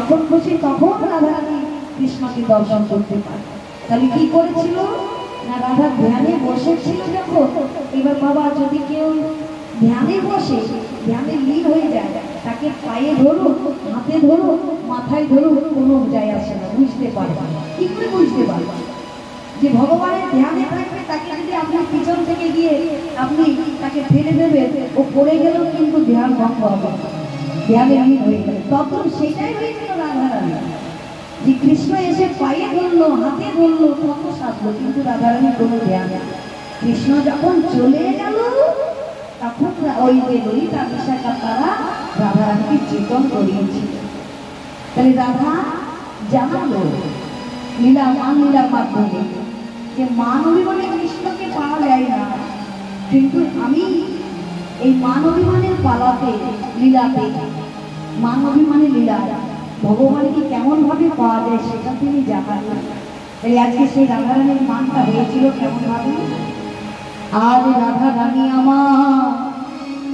যখন খুশি তখন রাধারানী কৃষ্ণকে দর্শন করতে পারে। তাহলে কি করেছিল না, রাধা ধ্যানে বসেছিল যখন, এবার বাবা যদি কেউ ধ্যানে বসে, ধ্যানে লীন হয়ে যায়, তাকে পায়ে ধরুন, হাতে ধরুন, মাথায় ধরুন, কোনো যায় আসে না, বুঝতে পারে। কি করে বুঝতে পারবে যে ভগবানের ধ্যানে থাকবে? তাকে যদি আপনি পিছন থেকে গিয়ে আপনি তাকে ফেলে দেবেন, ও পড়ে গেলেও কিন্তু ধ্যান ভঙ্গ হবে, ধ্যানে লীন হয়ে গেল। তখন সেটাই হয়েছিল রাধারানী, যে কৃষ্ণ এসে পায়ে ধরলো, হাতে ধরলো, কত সাধলো, কিন্তু রাধারানী কোনো ধ্যান। কৃষ্ণ যখন চলে গেল তখন ওই যে ললিতা বিশাখা তারা রাধারানীকে চেতন করিয়েছিল। তাহলে রাধা জানালো লীলা, মান লীলার মাধ্যমে যে মান অভিমানে কৃষ্ণকে পাওয়া যায় না, কিন্তু আমি এই মান অভিমানের পালাতে, লীলাতে, মান অভিমানে লীলা ভগবানকে কেমন ভাবে পাওয়া যায় সেটা তিনি জানান। তাই আজকে সেই রাধারানীর মানটা হয়েছিল কেমন ভাবে? আজ রাধা রানী আমার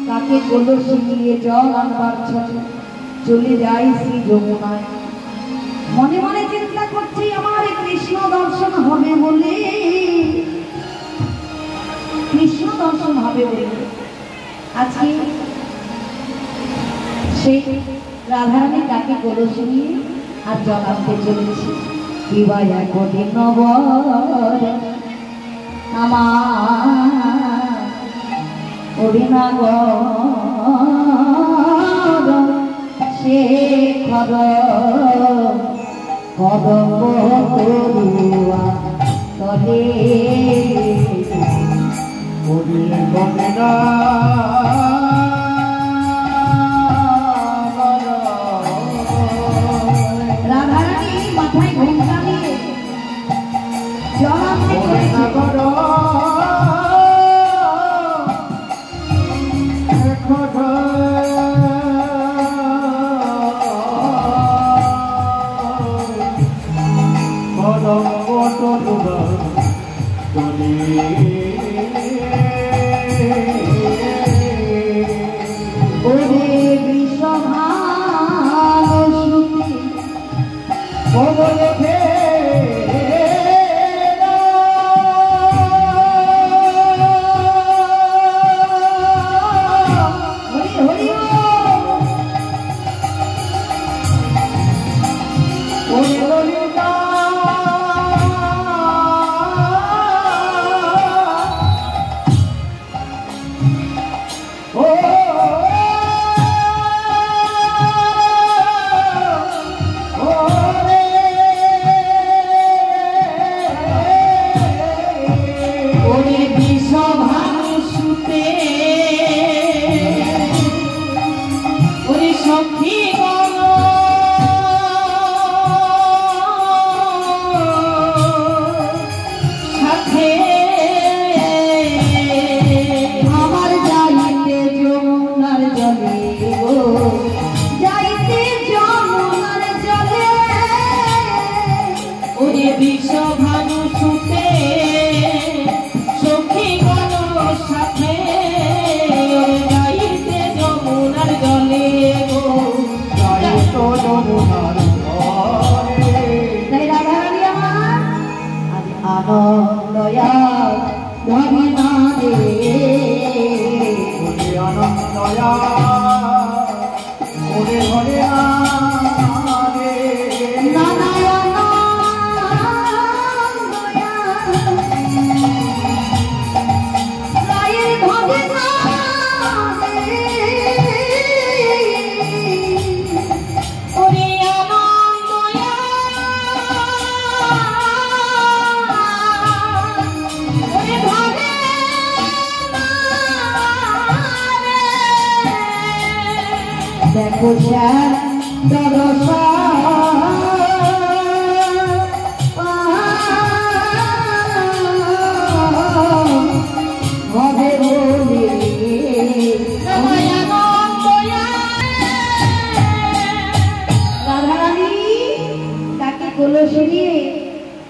তাকে কলসি নিয়ে জল আনবার ছলে চলে যায় শ্রী যমুনায়। মনে মনে চিন্তা করছি আমার কৃষ্ণ দর্শন হবে বলে, কৃষ্ণ দর্শন হবে বলে আজকে সেই রাধারানী তাকে কলসি নিয়ে আর জল আনতে চলেছি। বিবাহ কোটি নব আমার অভিনব শেখর কদম তরুয়া তলে রাধারানী মাথায় ঘোমটা নিয়ে জল আনতে চলেছে।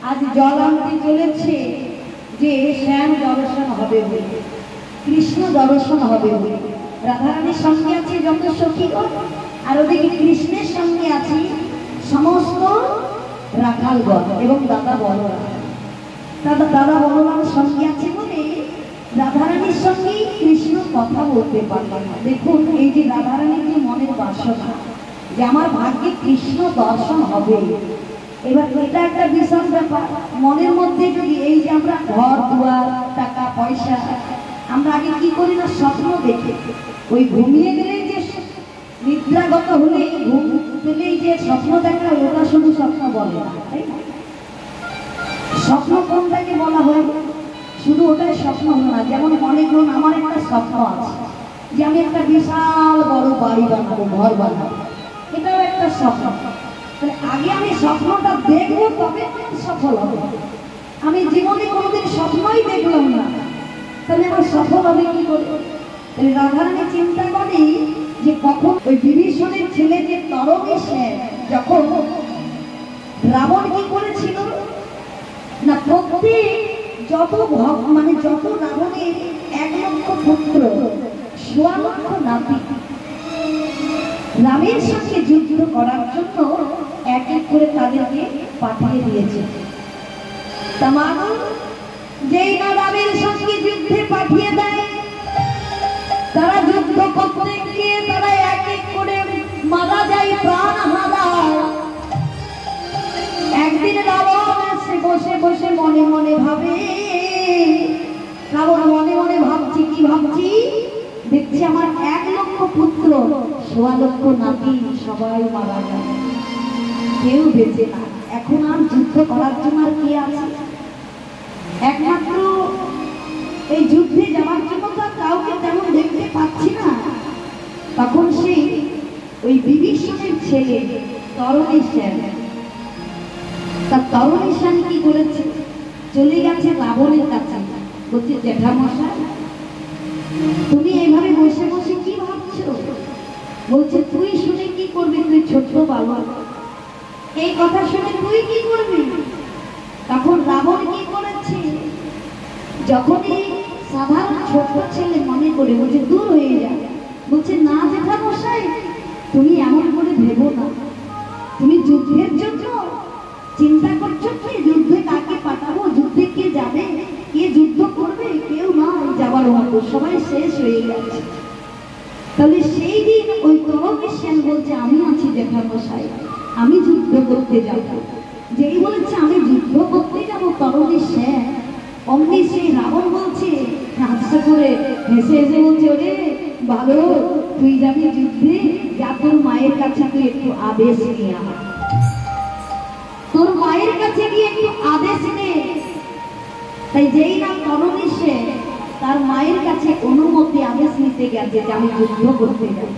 आज जल आनते चलेছে যে শ্যাম দর্শন হবে বলে, কৃষ্ণ দর্শন হবে বলে। রাধারানীর সঙ্গে আছে যত সখীগণ, আর ওদিকে কৃষ্ণের সঙ্গে আছে সমস্ত রাখালগণ এবং দাদা বলরাম, দাদা বলরাম সঙ্গে আছে বলে রাধারানীর সঙ্গে কৃষ্ণ কথা বলতে পারলেন না। দেখুন এই যে রাধারানীর যে মনের বাসনা যে আমার ভাগ্যে কৃষ্ণ দর্শন হবে, এবার এটা একটা বিশাল ব্যাপার। মনের মধ্যে যদি এই যে আমরা ঘর দুয়ার টাকা পয়সা আমরা আগে কি করি না স্বপ্ন দেখে, ওই ঘুমিয়ে গেলেই যে নিদ্রাগত হলেই ঘুম পেলেই যে স্বপ্ন দেখা ওটা শুধু স্বপ্ন বলে না, তাই না? স্বপ্ন কোনটাকে বলা হয়? শুধু ওটাই স্বপ্ন হলো না। যেমন মনে করুন আমার একটা স্বপ্ন আছে যে আমি একটা বিশাল বড় বাড়ি বানাবো, ঘর বানাবো, এটাও একটা স্বপ্ন। তাহলে আগে আমি স্বপ্নটা দেখবো তবে সফল হবে। আমি জীবনে কোনোদিন স্বপ্নই দেখলাম না, তাহলে আমার সফল হবে কি করে? তাহলে রাধারানী চিন্তা করি যে কখন ওই বিভীষণের ছেলে যে তরণী সেন যখন রাবণ কি করেছিল না, প্রত্যেক যত মানে যত রাবণের 1 লক্ষ পুত্র 1.25 লক্ষ নাতি রামের সঙ্গে যুদ্ধ করার জন্য এক এক করে তাদেরকে পাঠিয়ে দিয়েছে। তা মানুষ যেই না রামের সঙ্গে যুদ্ধে পাঠিয়ে দেয়, তারা যুদ্ধ করতে গিয়ে তারা এক এক করে মারা যায়, প্রাণ হারায়। একদিন রাবণ এসে বসে বসে মনে মনে ভাবে, রাবণ মনে মনে ভাবছি কি ভাবছি, দেখছি আমার 1 লক্ষ পুত্র 1.25 লক্ষ নাতি সবাই মারা যায়, কেউ বেঁচে না। এখন আর যুদ্ধ করার জন্য আর কে আছে? একমাত্র এই যুদ্ধে যাওয়ার জন্য তো কাউকে তেমন দেখতে পাচ্ছি না। তখন সেই ওই বিভীষণের ছেলে তরণী সেন, তার তরণী সেন কি করেছে, চলে গেছে রাবণের কাছে, বলছে জ্যাঠামশাই তুমি এইভাবে বসে বসে কি ভাবছো? বলছে তুই শুনে কি করবি, তুই ছোট্ট বালক, এই কথা শুনে তুই কি করবি? তখন রাবণ কি করেছে, যখনই সাধারণ ছোট্ট ছেলে মনে করে বলছে দূর হয়ে যায়, বলছে না জ্যাঠামশাই তুমি এমন করে ভেবো না, তুমি যুদ্ধের জন্য চিন্তা করছো কি? যুদ্ধে কাকে পাঠাবো, যুদ্ধে কে যাবে, কে যুদ্ধ করবে? কেউ না, যাবার মতো সবাই শেষ হয়ে গেছে। তাহলে সেই দিন ওই তরণী সেন বলছে আমি আছি জ্যাঠামশাই, আমি যুদ্ধ করতে যাব। যেই বলেছে আমি যুদ্ধ করতে যাব তরণী সেন, অমনি সেই রাবণ বলছে হাসা করে হেসে হেসে বলছে ওরে ভালো তুই যাবি যুদ্ধে, যা তোর মায়ের কাছে তুই একটু আদেশ নিয়ে আয়, তোর মায়ের কাছে গিয়ে একটু আদেশ নে। তাই যেই না তরণী সেন তার মায়ের কাছে অনুমতি আদেশ নিতে গেছে যে আমি যুদ্ধ করতে যাব।